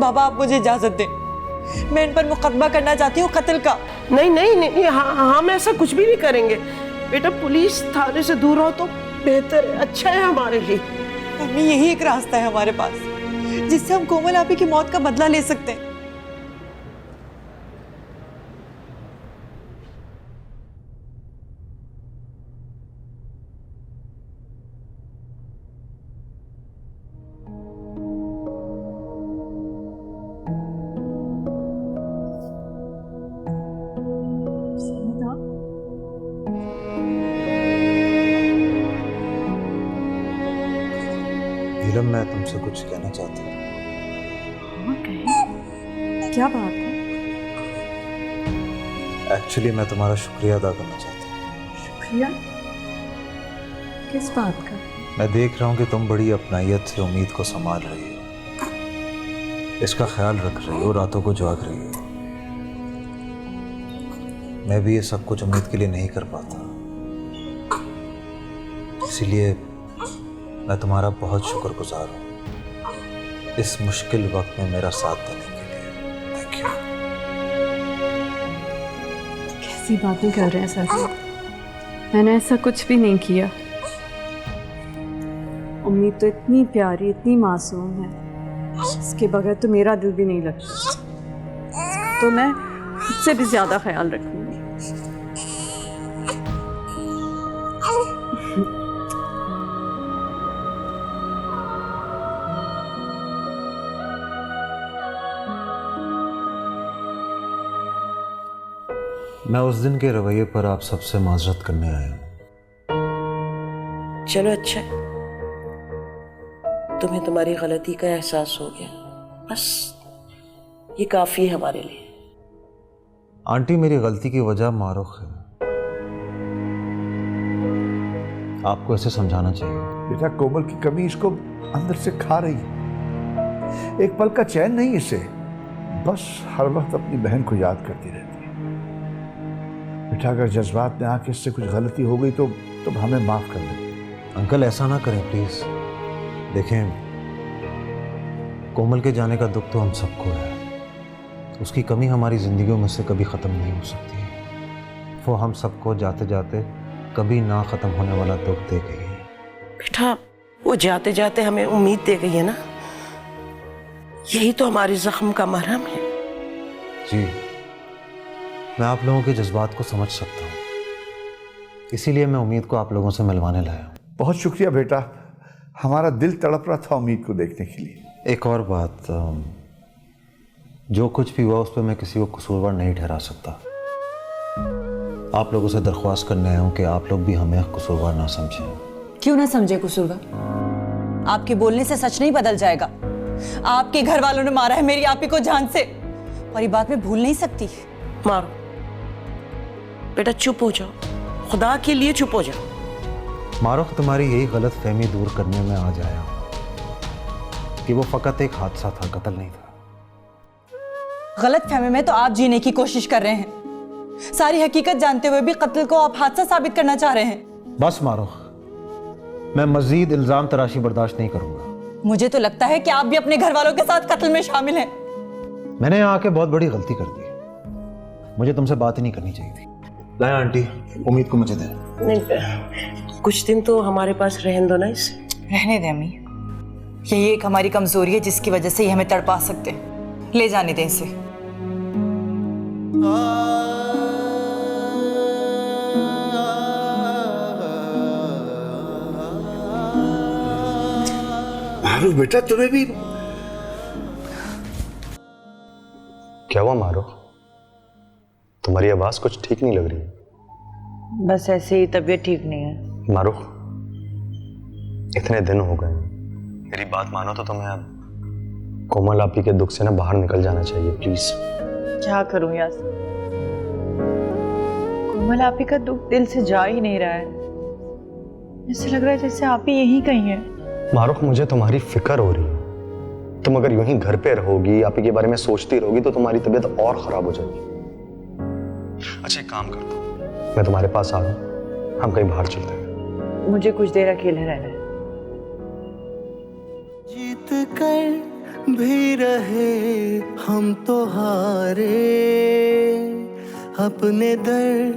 बाबा आप मुझे इजाजत दें, मैं इन पर मुकदमा करना चाहती हूँ कत्ल का। नहीं नहीं नहीं, हम ऐसा कुछ भी नहीं करेंगे बेटा। पुलिस थाने से दूर हो तो बेहतर है, अच्छा है हमारे लिए। मम्मी यही एक रास्ता है हमारे पास जिससे हम कोमल आपी की मौत का बदला ले सकते हैं। नीलम, मैं तुमसे कुछ कहना चाहता हूँ। हाँ कहें, क्या बात है? एक्चुअली मैं तुम्हारा शुक्रिया अदा करना चाहता हूँ। शुक्रिया? किस बात का? मैं देख रहा हूँ कि तुम बड़ी अपनाइयत से उम्मीद को संभाल रही हो, इसका ख्याल रख रही हो, रातों को जाग रही हो। मैं भी ये सब कुछ उम्मीद के लिए नहीं कर पाता, इसीलिए मैं तुम्हारा बहुत शुक्रगुजार हूँ इस मुश्किल वक्त में मेरा साथ देने के लिए। Thank you. कैसी बातें कर रहे हैं सर? मैंने ऐसा कुछ भी नहीं किया। उम्मीद तो इतनी प्यारी, इतनी मासूम है, इसके बगैर तो मेरा दिल भी नहीं लगता। तो मैं उससे भी ज्यादा ख्याल रखूंगी। मैं उस दिन के रवैये पर आप सबसे माजरत करने आया हूँ। चलो अच्छा, तुम्हें तुम्हारी गलती का एहसास हो गया, बस ये काफी है हमारे लिए। आंटी, मेरी गलती की वजह मारूख है, आपको ऐसे समझाना चाहिए। बेटा, कोमल की कमी इसको अंदर से खा रही है, एक पल का चैन नहीं इसे, बस हर वक्त अपनी बहन को याद करती रहती है। बेटा, अगर जज्बात में आके इससे कुछ गलती हो गई तो हमें माफ कर दे। अंकल, ऐसा ना करें प्लीज। देखें, कोमल के जाने का दुख तो हम सबको है, उसकी कमी हमारी जिंदगियों में से कभी ख़त्म नहीं हो सकती। वो हम सबको जाते जाते कभी ना ख़त्म होने वाला दुख दे गई है। बेटा, वो जाते जाते हमें उम्मीद दे गई है ना, यही तो हमारे जख्म का मरहम है। जी, मैं आप लोगों के जज्बात को समझ सकता हूँ, इसीलिए मैं उम्मीद को आप लोगों से मिलवाने लाया हूँ। बहुत शुक्रिया बेटा, हमारा दिल तड़प रहा था उम्मीद को देखने के लिए। एक और बात, जो कुछ भी हुआ उस पर मैं किसी को कसूरवार नहीं ठहरा सकता। आप लोगों से दरख्वास्त करने आया हूँ कि आप लोग भी हमें कसूरवार ना समझें। क्यों ना समझे कसूरवार? आपके बोलने से सच नहीं बदल जाएगा। आपके घर वालों ने मारा है मेरी आपी को जान से, और ये बात मैं भूल नहीं सकती। मारो बेटा, चुप हो जाओ, खुदा के लिए चुप हो जाओ। मारूख, तुम्हारी यही गलत फहमी दूर करने में आ जाया कि वो फकत एक हादसा था, कत्ल नहीं था। गलत फहमी में तो आप जीने की कोशिश कर रहे हैं, सारी हकीकत जानते हुए भी कत्ल को आप हादसा साबित करना चाह रहे हैं। बस मारूख, मैं मजीद इल्जाम तराशी बर्दाश्त नहीं करूंगा। मुझे तो लगता है कि आप भी अपने घर वालों के साथ कत्ल में शामिल हैं। मैंने यहाँ आके बहुत बड़ी गलती कर दी, मुझे तुमसे बात ही नहीं करनी चाहिए थी। लाए आंटी, उम्मीद को मुझे दें। नहीं, कुछ दिन तो हमारे पास रहने दो ना इसे। रहने दे अम्मी, यही एक हमारी कमजोरी है जिसकी वजह से ये हमें तड़पा सकते हैं। ले जाने दें इसे। मारूफ बेटा, तुम्हें भी क्या हुआ मारो? तुम्हारी आवाज कुछ ठीक नहीं लग रही है। बस ऐसे ही तबीयत ठीक नहीं है। मारो, इतने दिन हो गए, मेरी बात मानो तो तुम्हें अब कोमल आपी के दुख से ना बाहर निकल जाना चाहिए, प्लीज। क्या करूं यार, कोमल आपी का दुख दिल से जा ही नहीं रहा है। ऐसे लग रहा है जैसे आप ही यहीं कहीं है। मारूफ, मुझे तुम्हारी फिक्र हो रही है। तुम अगर यूं ही घर पे रहोगी, आपी के बारे में सोचती रहोगी तो तुम्हारी तबीयत और खराब हो जाएगी। अच्छा, एक काम करता हूं, मैं तुम्हारे पास आ रहा हूं, हम कहीं बाहर चलते हैं। मुझे कुछ देर अकेले रहना है। जीत कर भी रहे हम तो हारे, अपने दर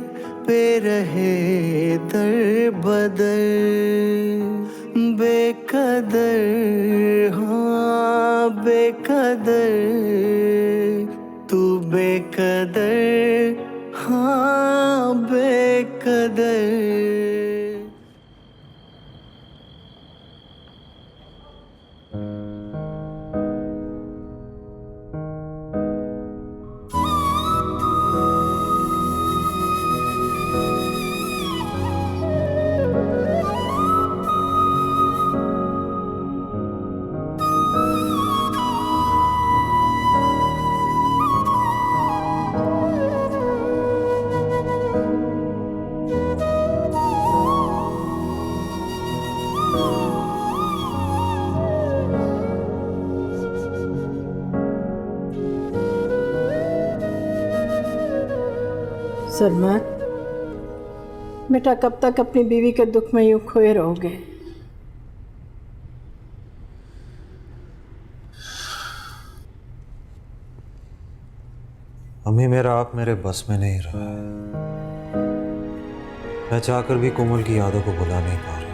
पे रहे दर बदर, बेकदर हाँ बेकदर, तू बेकदर हाँ बेकदर। सलमान बेटा, कब तक अपनी बीवी के दुख में यूं खोए रहोगे? अम्मी, मेरा आप मेरे बस में नहीं रहा है। मैं चाहकर भी कोमल की यादों को भुला नहीं पा रहा।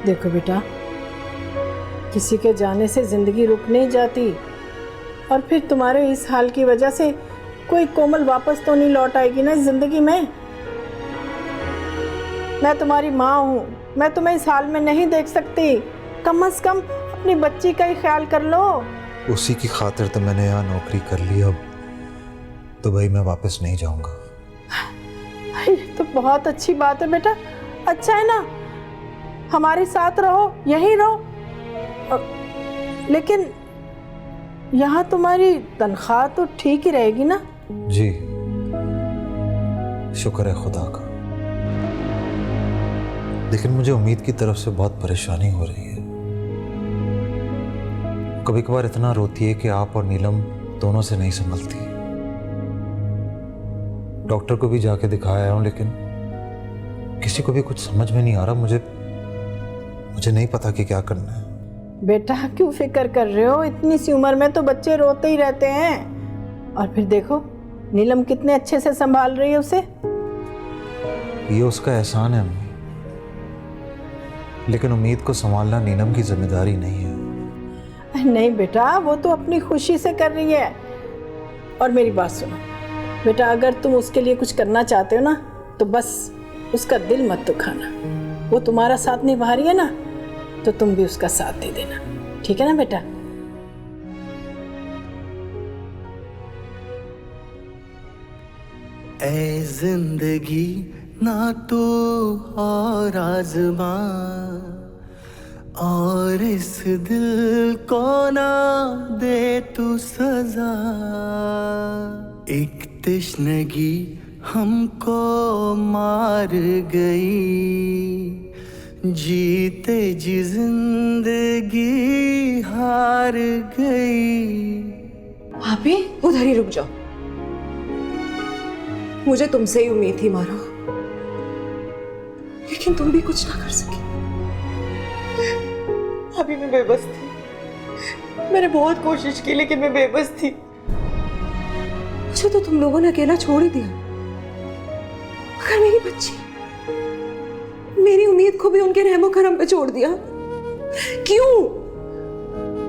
देखो बेटा, किसी के जाने से जिंदगी रुक नहीं जाती, और फिर तुम्हारे इस हाल की वजह से कोई कोमल वापस तो नहीं लौट आएगी ना इस जिंदगी में। मैं तुम्हारी माँ हूँ, मैं तुम्हें इस हाल में नहीं देख सकती। कम से कम अपनी बच्ची का ही ख्याल कर लो। उसी की खातिर तो मैंने यहाँ नौकरी कर ली। अब तो भाई मैं वापस नहीं जाऊंगा। ये तो बहुत अच्छी बात है बेटा, अच्छा है ना, हमारे साथ रहो, यहीं रहो। लेकिन यहाँ तुम्हारी तनख्वाह तो ठीक ही रहेगी ना? जी, शुक्र है खुदा का। लेकिन मुझे उम्मीद की तरफ से बहुत परेशानी हो रही है। कभी कभार इतना रोती है कि आप और नीलम दोनों से नहीं संभलती। डॉक्टर को भी जाके दिखाया हूं, लेकिन किसी को भी कुछ समझ में नहीं आ रहा। मुझे नहीं पता कि क्या करना है। बेटा क्यों फिक्र कर रहे हो? इतनी सी उम्र में तो बच्चे रोते ही रहते हैं। और फिर देखो नीलम कितने अच्छे से संभाल रही है उसे। ये उसका एहसान है अम्मी, लेकिन उम्मीद को संभालना नीलम की जिम्मेदारी नहीं है। नहीं बेटा, वो तो अपनी खुशी से कर रही है। और मेरी बात सुनो बेटा, अगर तुम उसके लिए कुछ करना चाहते हो ना, तो बस उसका दिल मत दुखाना। वो तुम्हारा साथ निभा रही है ना, तो तुम भी उसका साथ दे देना, ठीक है ना बेटा? ऐ जिंदगी ना तू और आज़मा, और इस दिल को ना दे तू सजा। एक तश्नगी हमको मार गई, जीते जी जिंदगी हार गई। भाभी उधर ही रुक जाओ, मुझे तुमसे ही उम्मीद थी मारो, लेकिन तुम भी कुछ ना कर सकी। अभी मैं बेबस थी, मैंने बहुत कोशिश की लेकिन मैं बेबस थी। मुझे तो तुम लोगों ने अकेला छोड़ ही दिया, मगर मेरी बच्ची, मेरी उम्मीद को भी उनके रहमो करम पे छोड़ दिया। क्यों?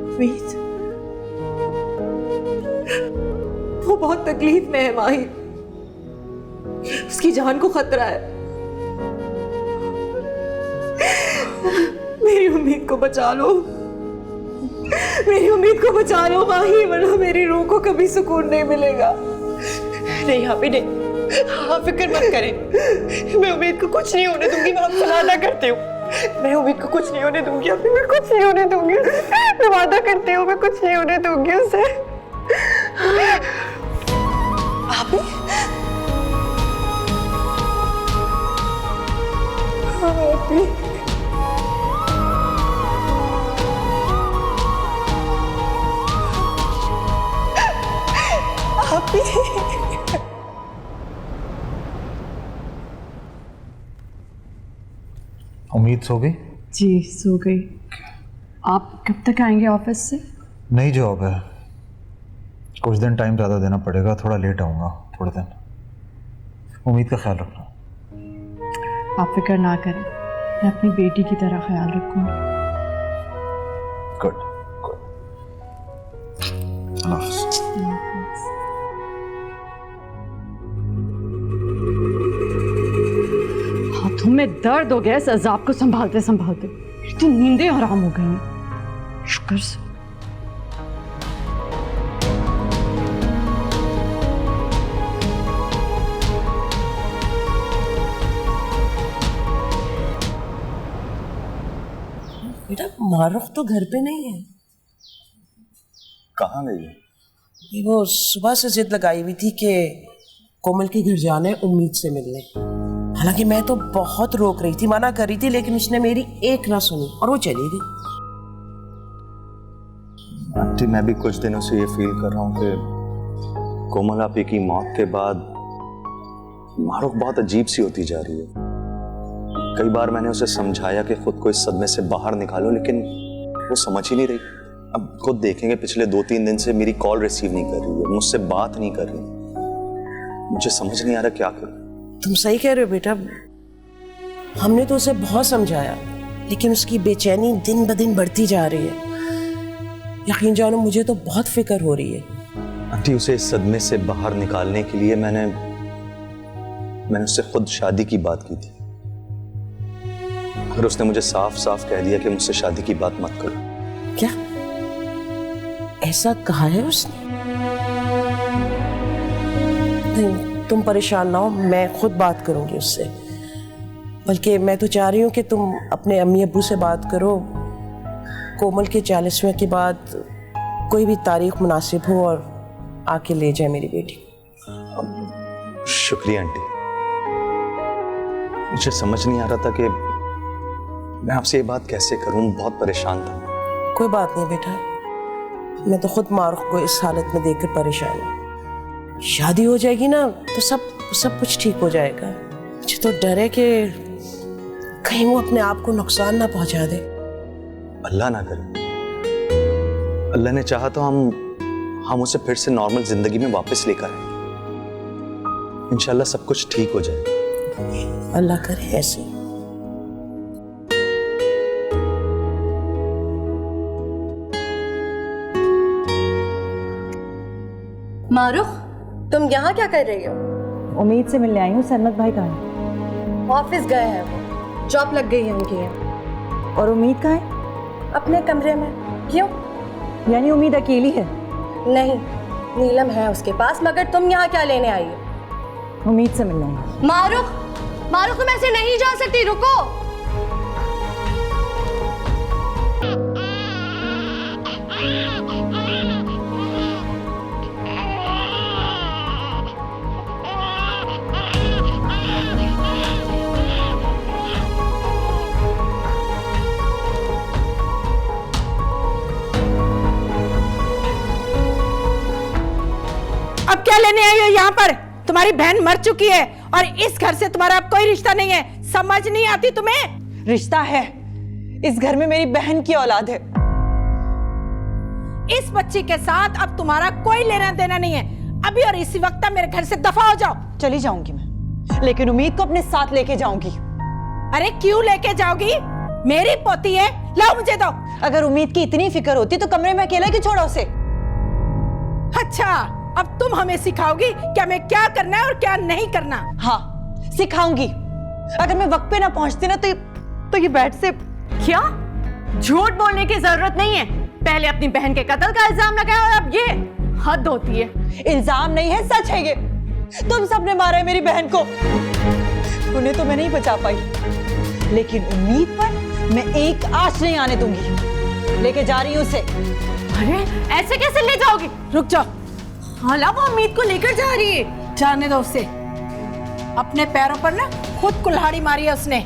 उम्मीद वो बहुत तकलीफ में है माही, उसकी जान को खतरा है। मेरी उम्मीद को बचा लो, मेरी उम्मीद को बचा लो माही, वरना मेरी रूह को कभी सुकून नहीं मिलेगा। नहीं यहाँ पे नहीं, आप फिक्र मत करें, मैं उम्मीद को कुछ नहीं होने दूंगी। मैं आपसे वादा करती हूँ, मैं उम्मीद को कुछ नहीं होने दूंगी। अभी मैं कुछ नहीं होने दूंगी, मैं वादा करती हूँ, मैं कुछ नहीं होने दूंगी उसे। आप उम्मीद सो गई? जी सो गई। आप कब तक आएंगे ऑफिस से? नई जॉब है, कुछ दिन टाइम ज़्यादा देना पड़ेगा, थोड़ा लेट आऊँगा थोड़े दिन। उम्मीद का ख्याल रखना। आप फिक्र ना करें, मैं अपनी बेटी की तरह ख्याल रखूंगी। Good good. अल्लाह हाफ़िज़। हाथों में दर्द हो गया इस अजाब को संभालते संभालते। मेरी तो नींदें हराम हो गई हैं। शुक्र से। बेटा मारुख तो घर पे नहीं है। कहाँ गई है? वो सुबह से जिद लगाई हुई थी कि कोमल के घर जाना है उम्मीद से मिलने। हालांकि मैं तो बहुत रोक रही थी, मना कर रही थी, लेकिन उसने मेरी एक ना सुनी और वो चली गई। आंटी, मैं भी कुछ दिनों से ये फील कर रहा हूँ कि कोमल आपी की मौत के बाद मारुख बहुत अजीब सी होती जा रही है। कई बार मैंने उसे समझाया कि खुद को इस सदमे से बाहर निकालो, लेकिन वो समझ ही नहीं रही। अब खुद देखेंगे, पिछले 2-3 दिन से मेरी कॉल रिसीव नहीं कर रही है, मुझसे बात नहीं कर रही। मुझे समझ नहीं आ रहा क्या करूं। तुम सही कह रहे हो बेटा, हमने तो उसे बहुत समझाया, लेकिन उसकी बेचैनी दिन ब दिन बढ़ती जा रही है। यकीन जानो मुझे तो बहुत फिक्र हो रही है। आंटी, उसे इस सदमे से बाहर निकालने के लिए मैंने उससे खुद शादी की बात की थी, और उसने मुझे साफ साफ कह दिया कि मुझसे शादी की बात मत करो। क्या ऐसा कहा है उसने? नहीं, तुम परेशान ना हो, मैं खुद बात करूंगी उससे। बल्कि मैं तो चाह रही हूँ कि तुम अपने अम्मी अब्बू से बात करो, कोमल के 40वें के बाद कोई भी तारीख मुनासिब हो और आके ले जाए मेरी बेटी। शुक्रिया आंटी। मुझे समझ नहीं आ रहा था कि मैं आपसे ये बात कैसे करूं, बहुत परेशान था। कोई बात नहीं बेटा, मैं तो खुद मारुख को इस हालत में देखकर परेशान हूँ। शादी हो जाएगी ना तो सब कुछ ठीक हो जाएगा। मुझे तो डर है कि कहीं वो अपने आप को नुकसान ना पहुंचा दे। अल्लाह ना करे। अल्लाह ने चाहा तो हम उसे फिर से नॉर्मल जिंदगी में वापस लेकर आएंगे। इंशाल्लाह सब कुछ ठीक हो जाए। अल्लाह करे ऐसे। मारुख, तुम यहाँ क्या कर रही हो? उम्मीद से मिलने आई हूँ। सरमत भाई कहाँ है? ऑफिस गए हैं, वो जॉब लग गई है उनकी यहाँ। और उम्मीद कहाँ है? अपने कमरे में। क्यों? यानी उम्मीद अकेली है? नहीं, नीलम है उसके पास, मगर तुम यहाँ क्या लेने आई हो? उम्मीद से मिलने आई हूँ। मारुख, मारुख तुम ऐसे नहीं जा सकती, रुको। अब क्या लेने आई हो यहाँ पर? तुम्हारी बहन मर चुकी है और इस घर से तुम्हारा अब कोई रिश्ता नहीं है। समझ नहीं आती तुम्हें? रिश्ता है, इस घर में मेरी बहन की औलाद है। इस बच्ची के साथ अब तुम्हारा कोई लेना देना नहीं है। अभी और इसी वक्त मेरे घर से दफा हो जाओ। चली जाऊंगी मैं, लेकिन उम्मीद को अपने साथ लेके जाऊंगी। अरे क्यों लेके जाओगी? मेरी पोती है, लाओ मुझे दो। अगर उम्मीद की इतनी फिक्र होती तो कमरे में अकेला क्यों छोड़ा उसे? अच्छा, अब तुम हमें सिखाओगी कि हमें क्या करना है और क्या नहीं करना? हाँ, सिखाऊंगी। अगर मैं वक्त पे ना पहुंचती ना तो ये बेड से। क्या? झूठ बोलने की जरूरत नहीं है। पहले अपनी बहन के कत्ल का इल्जाम लगाया और अब ये हद होती है। इल्जाम नहीं है, सच है ये। तुम सबने मारा है मेरी बहन को। उन्हें तो मैं नहीं बचा पाई, लेकिन उम्मीद पर मैं एक आंच नहीं आने दूंगी। लेके जा रही हूं उसे। अरे ऐसे कैसे ले जाओगी? रुक जाओ। हाला वो उम्मीद को लेकर जा रही है। जाने दो उसे। अपने पैरों पर ना खुद कुल्हाड़ी मारी है उसने।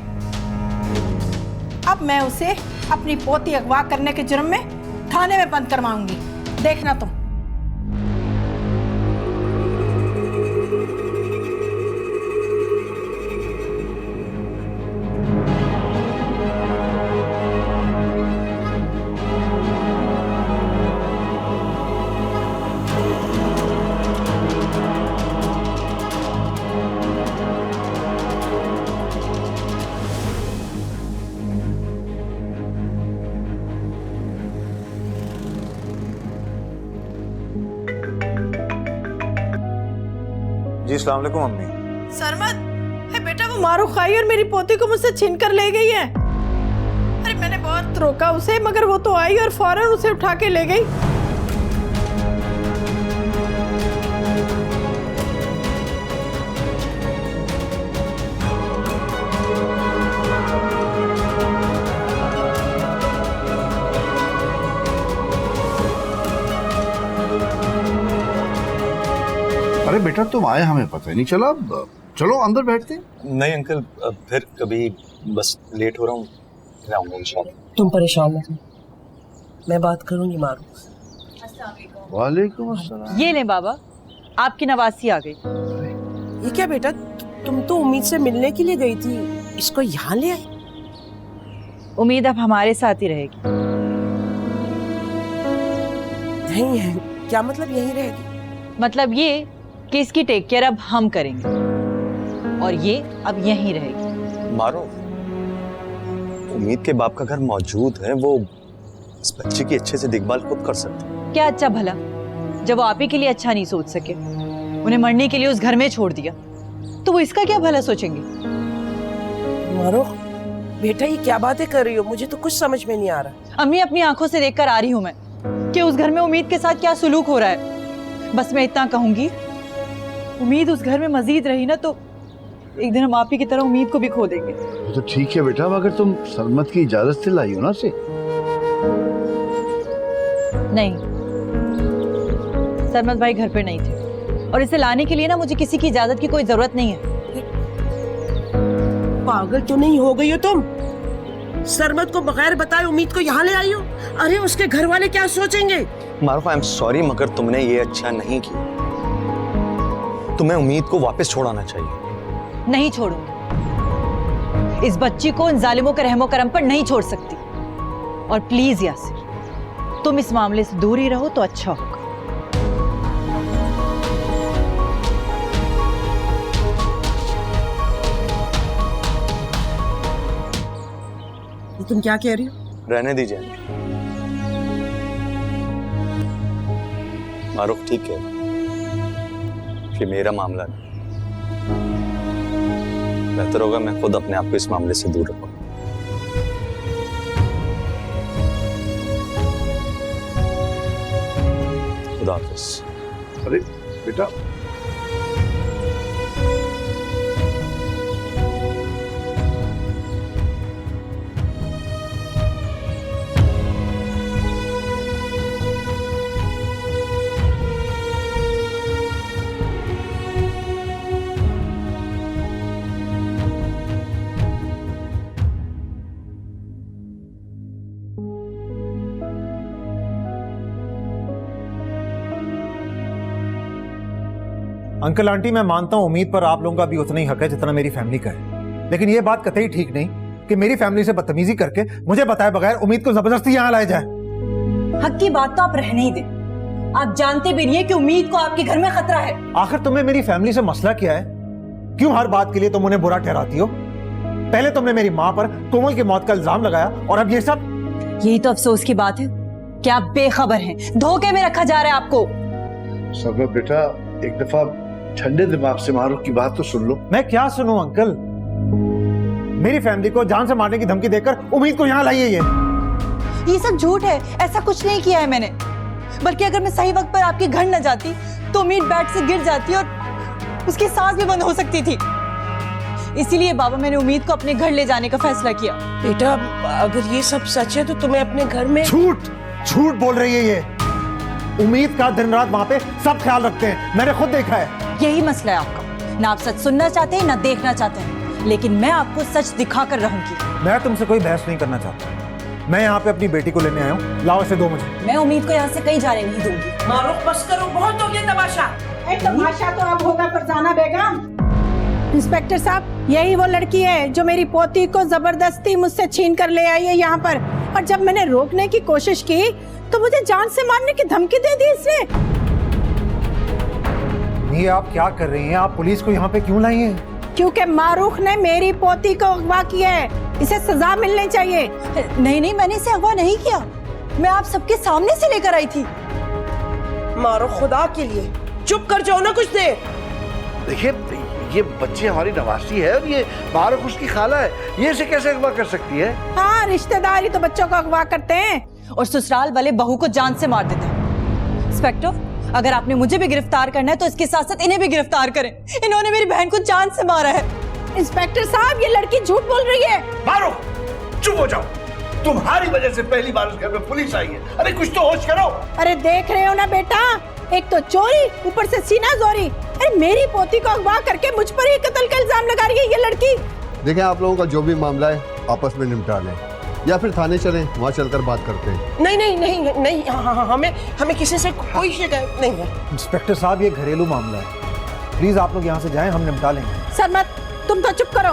अब मैं उसे अपनी पोती अगवा करने के जुर्म में थाने में बंद करवाऊंगी। देखना तुम। जी अस्सलाम वालेकुम अम्मी। सरमत, है बेटा वो मारूख आई और मेरी पोती को मुझसे छीन कर ले गई है। अरे मैंने बहुत रोका उसे, मगर वो तो आई और फौरन उसे उठा के ले गई। अरे बेटा तुम आए हमें पता ही नहीं चला। चलो अंदर बैठते हैं। नहीं अंकल, फिर कभी, बस लेट हो रहा हूँ, मैं आऊँगा इंशाल्लाह। तुम परेशान मत हो, मैं बात करूंगी मारूफ। वालेकुम अस्सलाम। ये ले बाबा, आपकी नवासी आ गई। ये क्या बेटा, तुम तो उम्मीद से मिलने के लिए गई थी, इसको यहाँ ले आई? उम्मीद अब हमारे साथ ही रहेगी। नहीं है, क्या मतलब यहीं रहेगी? मतलब ये कि इसकी टेक केयर अब हम करेंगे और ये अब यहीं रहेगी। मारो, उम्मीद के बाप का घर मौजूद है, वो इस बच्चे की अच्छे से देखभाल खुद कर सकते हैं। क्या अच्छा भला, जब वो आप ही के लिए अच्छा नहीं सोच सके, उन्हें मरने के लिए उस घर में छोड़ दिया, तो वो इसका क्या भला सोचेंगे? मारो बेटा, ये क्या बातें कर रही हो? मुझे तो कुछ समझ में नहीं आ रहा। अम्मी, अपनी आंखों से देखकर आ रही हूँ मैं कि उस घर में उम्मीद के साथ क्या सुलूक हो रहा है। बस मैं इतना कहूंगी, उम्मीद उस घर में मजीद रही ना तो एक दिन हम आप ही की तरह उम्मीद को भी खो देंगे। तो ठीक है बेटा, मगर तुम सरमत की इजाजत से लाई हो ना से? नहीं, सरमत भाई घर पे नहीं थे और इसे लाने के लिए ना मुझे किसी की इजाजत की कोई जरूरत नहीं है। पागल तो नहीं हो गई हो तुम? सरमत को बगैर बताए उम्मीद को यहाँ ले आई हो? अरे उसके घर वाले क्या सोचेंगे? मारूफ, आई एम सॉरी, मगर तुमने ये अच्छा नहीं किया। तुम्हें उम्मीद को वापस छोड़ाना चाहिए। नहीं छोड़ूंगी, इस बच्ची को उन जालिमों के रहमो करम पर नहीं छोड़ सकती। और प्लीज यासिर, तुम इस मामले से दूर ही रहो तो अच्छा होगा। तुम क्या कह रही हो? रहने दीजिए मारूफ, ठीक है, ये मेरा मामला नहीं। बेहतर होगा मैं खुद अपने आप को इस मामले से दूर रखूं। खुदा हाफिज़। अरे बेटा, अंकल आंटी, मैं मानता हूं उम्मीद पर आप लोगों का भी उतना ही हक है जितना मेरी फैमिली का है, लेकिन यह बात कतई ठीक नहीं कि मेरी फैमिली से बदतमीजी करके मुझे बताए बगैर उम्मीद को जबरदस्ती यहां लाया जाए। हक की बात तो आप रहने ही दें। आप जानते भी नहीं है कि उम्मीद को आपके घर में खतरा है। आखिर तुम्हें मेरी फैमिली से मसला क्या है? क्यों हर बात के लिए तुम उन्हें बुरा ठहराती हो? पहले तुमने मेरी माँ पर कोमल की मौत का इल्जाम लगाया और अब ये सब। यही तो अफसोस की बात है कि आप बेखबर हैं, धोखे में रखा जा रहा है आपको। सरमत बेटा, एक दफा ठंडे दिमाग से मारूफ की बात तो सुन लो। मैं क्या सुनूं अंकल? मेरी फैमिली को जान से मारने की धमकी देकर उम्मीद को यहाँ लाई है ये सब झूठ है, ऐसा कुछ नहीं किया है मैंने। बल्कि अगर मैं सही वक्त पर आपके घर न जाती तो उम्मीद बेड से गिर जाती और उसकी सांस भी बंद हो सकती थी। इसीलिए बाबा, मैंने उम्मीद को अपने घर ले जाने का फैसला किया। बेटा, अगर ये सब सच है तो तुम्हें अपने घर में। झूठ झूठ बोल रही है ये। उम्मीद का दिन रात वहां पे सब ख्याल रखते हैं, मैंने खुद देखा है। यही मसला है आपका, ना आप सच सुनना चाहते हैं ना देखना चाहते हैं, लेकिन मैं आपको सच दिखा कर रहूंगी। मैं तुमसे कोई बहस नहीं करना चाहता, मैं यहाँ पे अपनी बेटी को लेने आया हूँ। लाओ इसे दो मुझे। मैं उम्मीद को यहाँ से कहीं जाने नहीं दूंगी। मारूफ, बस करो, बहुत हो गया तमाशा। तमाशा तो अब होगा फरजाना बेगम। इंस्पेक्टर साहब, यही वो लड़की है जो मेरी पोती को जबरदस्ती मुझसे छीन कर ले आई है यहाँ पर, और जब मैंने रोकने की कोशिश की तो मुझे जान से मारने की धमकी दे दी इसने। ये आप क्या कर रही हैं? आप पुलिस को यहाँ पे क्यों लाई हैं? क्योंकि मारूफ ने मेरी पोती को अगवा किया है, इसे सजा मिलनी चाहिए। नहीं नहीं, मैंने इसे अगवा नहीं किया, मैं आप सबके सामने से लेकर आई थी। मारो, खुदा के लिए चुप कर जाओ ना कुछ देर। देखिए ये बच्ची हमारी नवासी है और ये मारूफ उसकी खाला है, ये इसे कैसे अगवा कर सकती है? हाँ, रिश्तेदारी तो बच्चों को अगवा करते हैं और ससुराल वाले बहू को जान से मार देते हैं। इंस्पेक्टर, अगर आपने मुझे भी गिरफ्तार करना है तो इसके साथ साथ इन्हें भी गिरफ्तार करें। इन्होंने मेरी बहन को जान से मारा है। इंस्पेक्टर साहब, ये लड़की झूठ बोल रही है। मारो, चुप हो जाओ। तुम्हारी वजह से पहली बार उस घर में पुलिस आई है। अरे कुछ तो होश करो। अरे देख रहे हो ना बेटा, एक तो चोरी, ऊपर से सीना जोरी। अरे मेरी पोती को अगवा करके मुझ पर ही कत्ल का इल्जाम लगा रही है ये लड़की। देखें, आप लोगों का जो भी मामला है आपस में निपटा लें, या फिर थाने चलें, वहाँ चलकर बात करते हैं। नहीं नहीं नहीं नहीं, हमें किसी से कोई शिकायत नहीं है। इंस्पेक्टर साहब, ये घरेलू मामला है, प्लीज आप लोग यहाँ से जाएं, हम निपटा लेंगे। सर मत, तुम तो चुप करो।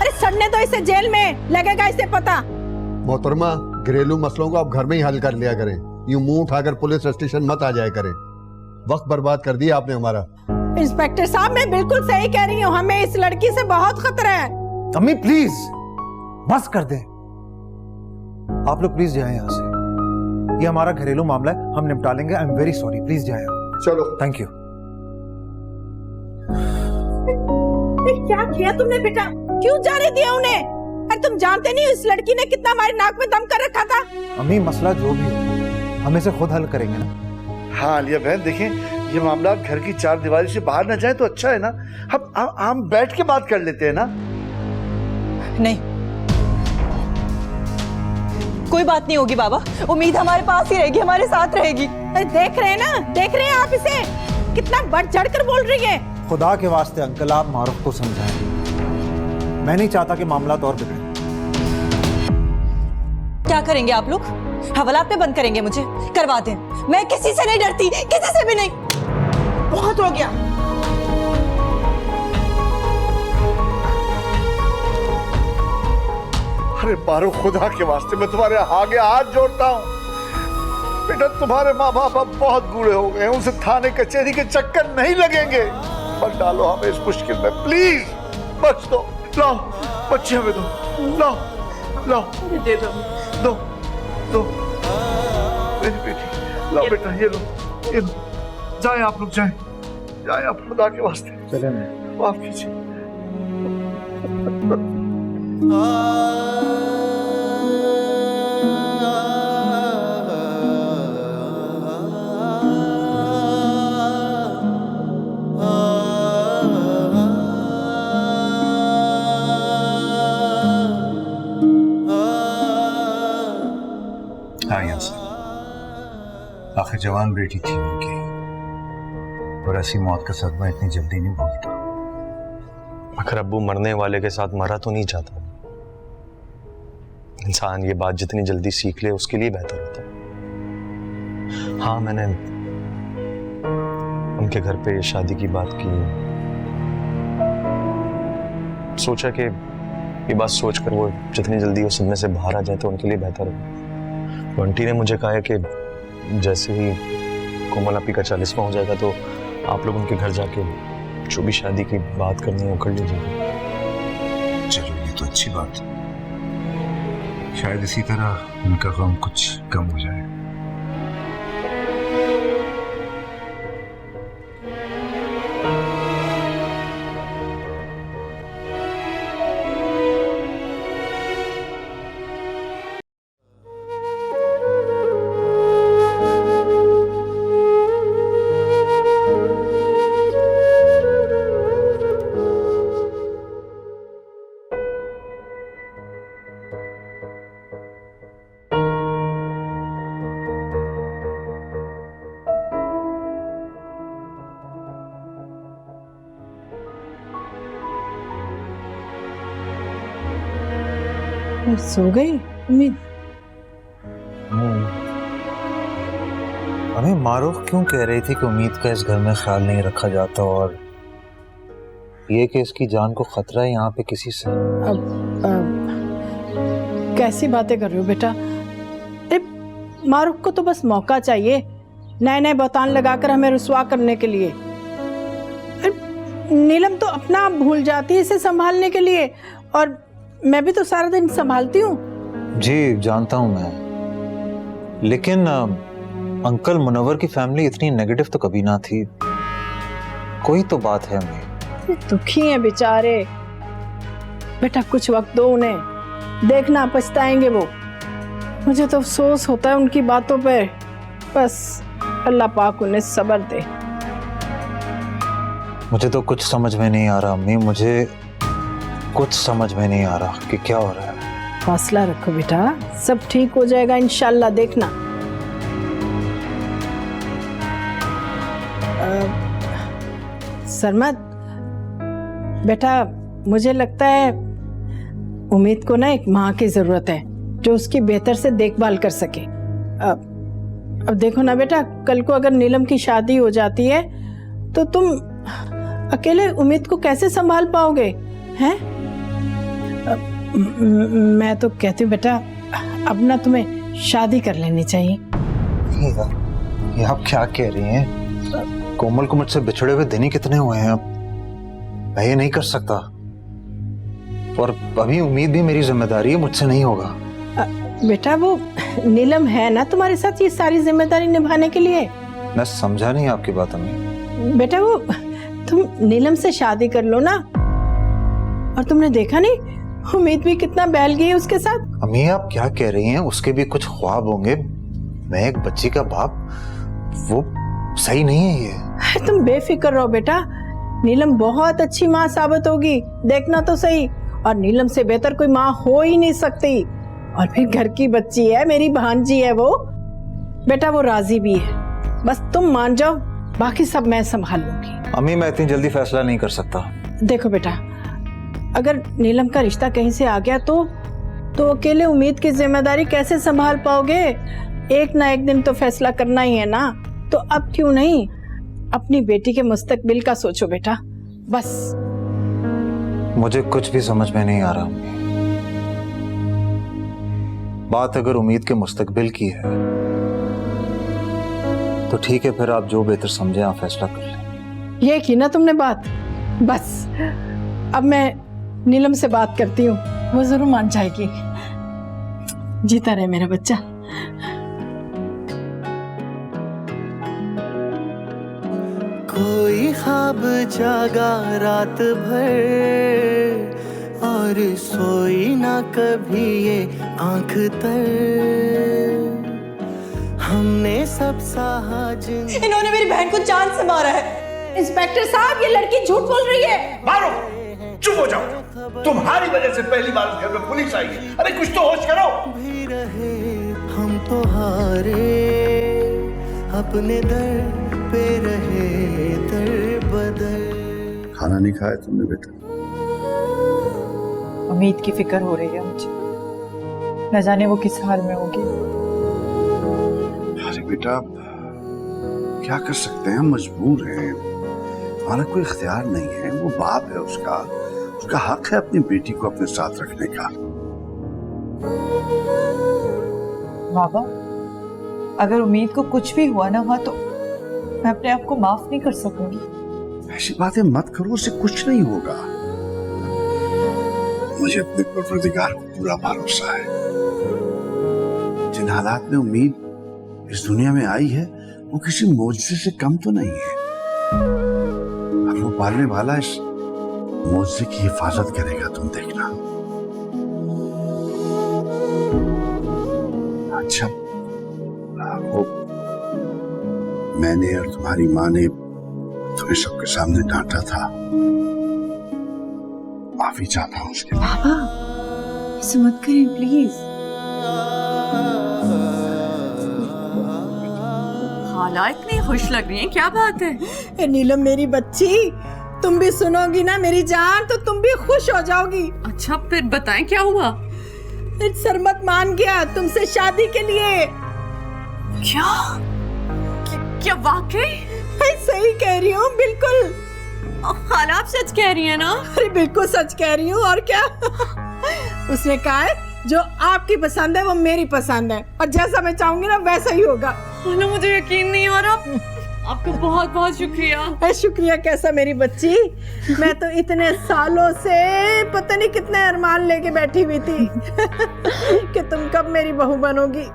अरे सड़ने तो इसे जेल में लगेगा, इसे पता। मोहतरमा, घरेलू मसलों को आप घर में ही हल कर लिया करें, यूं मुंह उठाकर पुलिस स्टेशन मत आ जाया करें। वक्त बर्बाद कर दिया आपने हमारा। इंस्पेक्टर साहब, मैं बिल्कुल सही कह रही हूँ, हमें इस लड़की से बहुत खतरा है। अम्मी प्लीज बस कर दे, आप लोग प्लीज जाएं यहाँ से, ये हमारा घरेलू मामला है, हम निपटा लेंगे। I am very sorry, please जाएं। चलो, थैंक यू। क्या किया तुमने बेटा? क्यों जाने दिया उन्हें? अरे तुम जानते नहीं इस लड़की ने कितना हमारी नाक में दम कर रखा था। अम्मी, मसला जो भी हो हम इसे खुद हल करेंगे ना। हाँ आलिया बहन, देखें ये मामला घर की चार दीवारी से बाहर न जाए तो अच्छा है ना। हम बैठ के बात कर लेते हैं ना। नहीं, कोई बात नहीं होगी बाबा, उम्मीद हमारे पास ही रहेगी, हमारे साथ रहेगी। अरे देख रहे हैं ना, देख रहे हैं आप इसे कितना बढ़ चढ़ कर बोल रही है। खुदा के वास्ते अंकल, आप मारूफ को समझाएं, मैं नहीं चाहता कि मामला और बिगड़े। क्या करेंगे आप लोग? हवालात पे बंद करेंगे मुझे? करवा दें, मैं किसी से नहीं डरती, किसी से भी नहीं। बहुत हो गया। अरे मारो, खुदा के वास्ते मैं तुम्हारे आगे हाथ जोड़ता हूँ। बेटा, तुम्हारे माँ बाप अब बहुत बूढ़े हो गए हैं, उनसे थाने कचहरी के चक्कर नहीं लगेंगे। मत डालो हमें इस मुश्किल में, प्लीज बच दो। लाओ बच्चे हमें दो, लाओ लाओ दे दो, दो दो मेरी बेटी, लाओ बेटा, ये लो ये लो। जाए आप लोग, जाए आप, खुदा के वास्ते चले माफ कीजिए। हाँ यहाँ से, आखिर जवान बेटी थी उनकी, और ऐसी मौत का सदमा इतनी जल्दी नहीं भूलता। अगर अब्बू मरने वाले के साथ मरा तो नहीं चाहता। इंसान ये बात जितनी जल्दी सीख ले उसके लिए बेहतर होता है। हाँ, मैंने उनके घर पे शादी की बात की, सोचा कि ये बात सोचकर वो जितनी जल्दी उस सदमे से बाहर आ जाए तो उनके लिए बेहतर हो। बंटी ने मुझे कहा है कि जैसे ही कोमल आपी का 40वां हो जाएगा तो आप लोग उनके घर जाके जो भी शादी की बात करनी है वो कर लीजिएगा। चलो, ये तो अच्छी बात है, शायद इसी तरह उनका गम कुछ कम हो जाए। सो गई उम्मीद? अरे मारूफ क्यों कह रही थी कि उम्मीद का इस घर में ख्याल नहीं रखा जाता, और ये कि इसकी जान को खतरा है यहाँ पे किसी से? अब कैसी बातें कर रहे हो बेटा? मारूफ को तो बस मौका चाहिए नए नए बहतान लगाकर हमें रुसवा करने के लिए। नीलम तो अपना आप भूल जाती है इसे संभालने के लिए, और मैं भी तो सारा दिन संभालती हूँ। जी जानता हूँ मैं, लेकिन अंकल मुनव्वर की फैमिली इतनी नेगेटिव तो कभी ना थी। कोई तो बात है हमें। दुखी हैं बेचारे। बेटा कुछ वक्त दो उन्हें, देखना पछताएंगे वो। मुझे तो अफसोस होता है उनकी बातों पे। बस अल्लाह पाक उन्हें सब्र दे। मुझे तो कुछ समझ में नहीं आ रहा अम्मी, मुझे कुछ समझ में नहीं आ रहा कि क्या हो रहा है। हौसला रखो बेटा, सब ठीक हो जाएगा इंशाल्लाह, देखना। सरमत बेटा, मुझे लगता है उम्मीद को ना एक माँ की जरूरत है जो उसकी बेहतर से देखभाल कर सके। अब देखो ना बेटा, कल को अगर नीलम की शादी हो जाती है तो तुम अकेले उम्मीद को कैसे संभाल पाओगे हैं? मैं तो कहती हूँ बेटा, अब ना तुम्हें शादी कर लेनी चाहिए। ये आप क्या कह रही हैं? कोमल को मुझसे बिछड़े हुए दिन ही कितने हुए हैं। अब मैं ये नहीं कर सकता, और अभी उम्मीद भी मेरी जिम्मेदारी है, मुझसे नहीं होगा। बेटा वो नीलम है ना तुम्हारे साथ ये सारी जिम्मेदारी निभाने के लिए। मैं समझा नहीं आपकी बात अम्मी। बेटा वो तुम नीलम से शादी कर लो ना। और तुमने देखा नहीं उम्मीद भी कितना बैल गई है उसके साथ। अम्मी आप क्या कह रही हैं? उसके भी कुछ ख्वाब होंगे। मैं एक बच्ची का बाप, वो सही नहीं है ये। तुम बेफिक्र रहो बेटा, नीलम बहुत अच्छी माँ साबित होगी, देखना तो सही। और नीलम से बेहतर कोई माँ हो ही नहीं सकती। और फिर घर की बच्ची है, मेरी भांजी है वो। बेटा वो राजी भी है, बस तुम मान जाओ, बाकी सब मैं संभाल लूंगी। अम्मी मैं इतनी जल्दी फैसला नहीं कर सकता। देखो बेटा, अगर नीलम का रिश्ता कहीं से आ गया तो अकेले उम्मीद की जिम्मेदारी कैसे संभाल पाओगे? एक ना एक दिन तो फैसला करना ही है ना। तो अब क्यों नहीं अपनी बेटी के मुस्तकबिल का सोचो बेटा, बस। मुझे कुछ भी समझ में नहीं आ रहा अम्मी। बात अगर उम्मीद के मुस्तकबिल की है तो ठीक है, फिर आप जो बेहतर समझे आप फैसला कर लें। ये की ना तुमने बात, बस। अब मैं नीलम से बात करती हूँ, वो जरूर मान जाएगी। जीता रहे मेरा बच्चा। कोई ख्वाब जागा रात भर और सोई ना कभी ये आंख तर। हमने सब सहा जिन। इन्होंने मेरी बहन को जान से मारा है। इंस्पेक्टर साहब, ये लड़की झूठ बोल रही है। मारो, चुप हो जाओ। तुम्हारी वजह से पहली बार घर में पुलिस आई है। अरे कुछ तो होश करो। भी रहे हम तो हारे, अपने दर पे रहे दर बदर। खाना नहीं खाया तुमने बेटा? उम्मीद की फिक्र हो रही है मुझे, न जाने वो किस हाल में होगी। अरे बेटा क्या कर सकते हैं, हम मजबूर हैं। हमारा कोई इख्तियार नहीं है। वो बाप है, उसका हक है अपनी बेटी को अपने साथ रखने का। बाबा, अगर उम्मीद को कुछ भी हुआ ना हुआ तो मैं अपने आप को माफ नहीं कर सकूंगी। ऐसी बातें मत करो, उससे कुछ नहीं होगा। मुझे अपने परवरदिगार को पूरा भरोसा है। जिन हालात में उम्मीद इस दुनिया में आई है वो किसी मौजज़े से कम तो नहीं है। और वो पालने वाला इस मौजज़े की हिफाजत करेगा, तुम देखना। अच्छा, वो मैंने और तुम्हारी माँ ने तुम्हें सबके सामने डांटा था, माफी चाहता हूँ उसके। पापा ऐसे मत करें प्लीज। हाला इतनी खुश लग रही है, क्या बात है? ए नीलम मेरी बच्ची, तुम भी सुनोगी ना मेरी जान तो तुम भी खुश हो जाओगी। अच्छा फिर बताएं क्या हुआ? सरमत मान गया तुमसे शादी के लिए। क्या क्या वाकई? सही कह रही हूँ, बिल्कुल। खाला आप सच कह रही हैं ना? अरे बिल्कुल सच कह रही हूँ, और क्या। उसने कहा है जो आपकी पसंद है वो मेरी पसंद है, और जैसा मैं चाहूंगी ना वैसा ही होगा। खाला मुझे यकीन नहीं हो रहा। आपका बहुत बहुत शुक्रिया। शुक्रिया कैसा मेरी बच्ची, मैं तो इतने सालों से पता नहीं कितने अरमान लेके बैठी हुई थी कि तुम कब मेरी बहू बनोगी।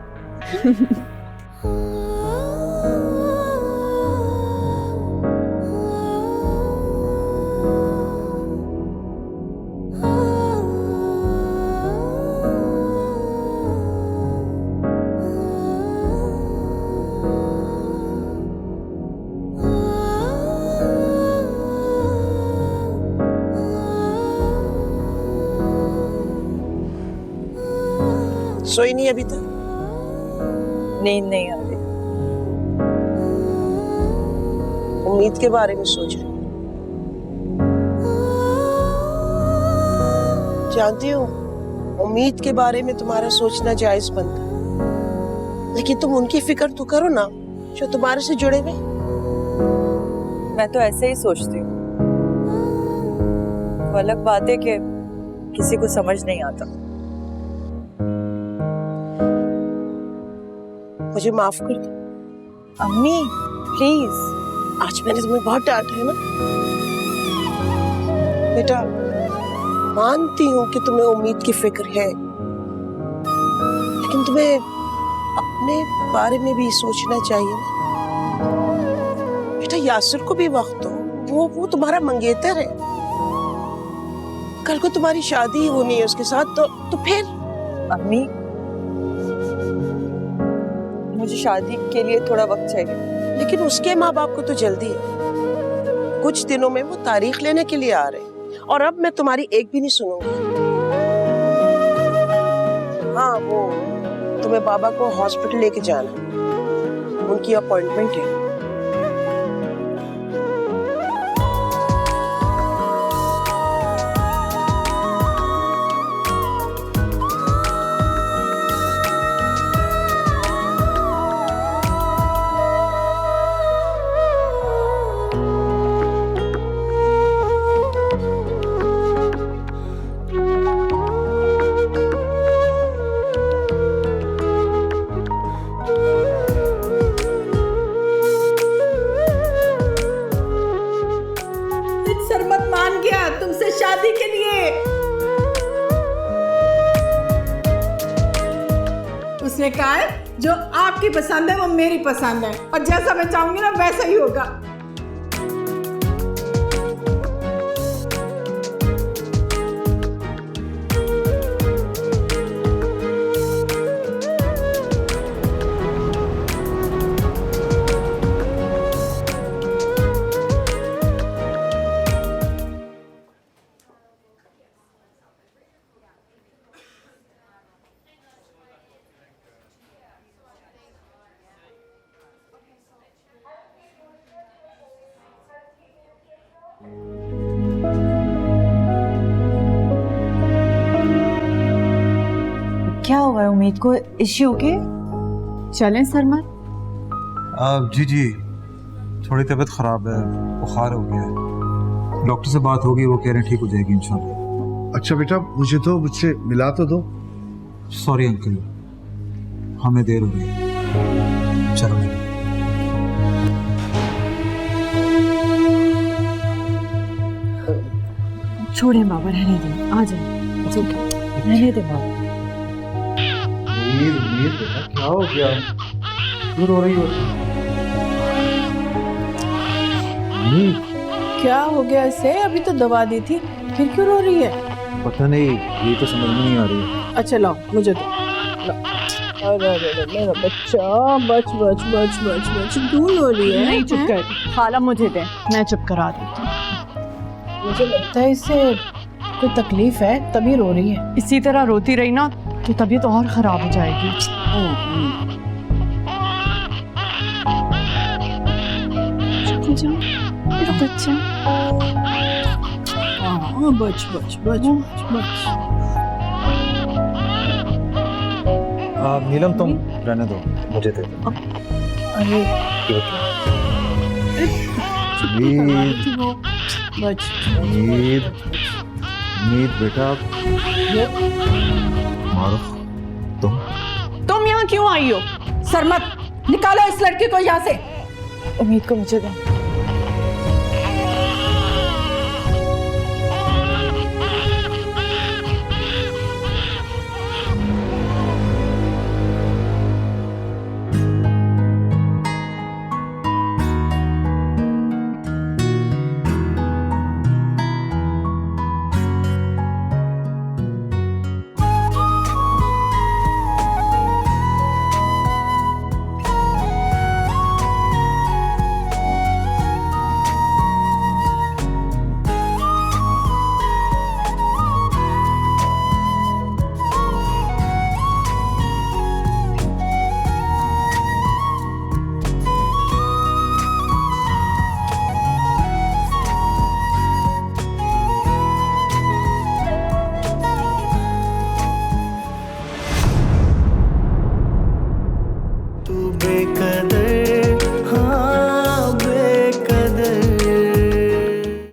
सोई नहीं अभी तक? नींद नहीं आ रही। उम्मीद के बारे में सोच रही? जानती हूँ उम्मीद के बारे में तुम्हारा सोचना जायज बनता, लेकिन तुम उनकी फिक्र तो करो ना जो तुम्हारे से जुड़े हुए। मैं तो ऐसे ही सोचती हूँ। वो अलग बात है कि किसी को समझ नहीं आता। मुझे माफ कर दो अम्मी, प्लीज। आज मैंने तुम्हें बहुत डांटा है ना बेटा। मानती हूँ कि तुम्हें उम्मीद की फिक्र है, लेकिन तुम्हें अपने बारे में भी सोचना चाहिए ना बेटा। यासिर को भी वक्त दो, वो तुम्हारा मंगेतर है। कल को तुम्हारी शादी होनी है उसके साथ, तो फिर। अम्मी, मुझे शादी के लिए थोड़ा वक्त चाहिए। लेकिन उसके माँ बाप को तो जल्दी है। कुछ दिनों में वो तारीख लेने के लिए आ रहे हैं, और अब मैं तुम्हारी एक भी नहीं सुनूंगी। हाँ, वो तुम्हें बाबा को हॉस्पिटल लेके जाना, उनकी अपॉइंटमेंट है। सरमत मान गया तुमसे शादी के लिए। उसने कहा है जो आपकी पसंद है वो मेरी पसंद है, और जैसा मैं चाहूंगी ना वैसा ही होगा। क्या हुआ है उम्मीद को? Issue okay? चलें सरमत? जी जी, थोड़ी तबीयत ख़राब है, बुखार हो गया है। डॉक्टर से बात होगी, वो कह रहे हैं ठीक हो जाएगी इंशाल्लाह। अच्छा बेटा, मुझे तो मुझसे मिला तो दो। सॉरी अंकल, हमें देर हो गई। चलो छोड़ें बाबा, रहने दें, आ जाए। रहने दें बाबा। उम्मीद बेटा, क्या हो गया? क्यों रो रही हो? क्या हो गया इसे? अभी तो दवा दी थी, फिर क्यों रो रही है? पता नहीं, ये तो समझ में नहीं आ रही है। अच्छा लाओ, मुझे दो। अरे मेरा बच्चा, बच बच बच बच बच, क्यों रो रही है? नहीं, चुप कर। खाला मुझे दे, मैं चुप करा देती हूँ। मुझे लगता है इसे कोई तकलीफ है तभी रो रही है। इसी तरह रोती रही ना तो तबीयत और खराब हो जाएगी। मेरा बच्चा। हाँ, बच बच बच बच। नीलम तुम रहने दो, मुझे दे दो। अरे बच। उम्मीद बेटा, मारो। तुम यहाँ क्यों आई हो? सरमत, निकालो इस लड़के को यहाँ से। उम्मीद को मुझे दे। बेकदर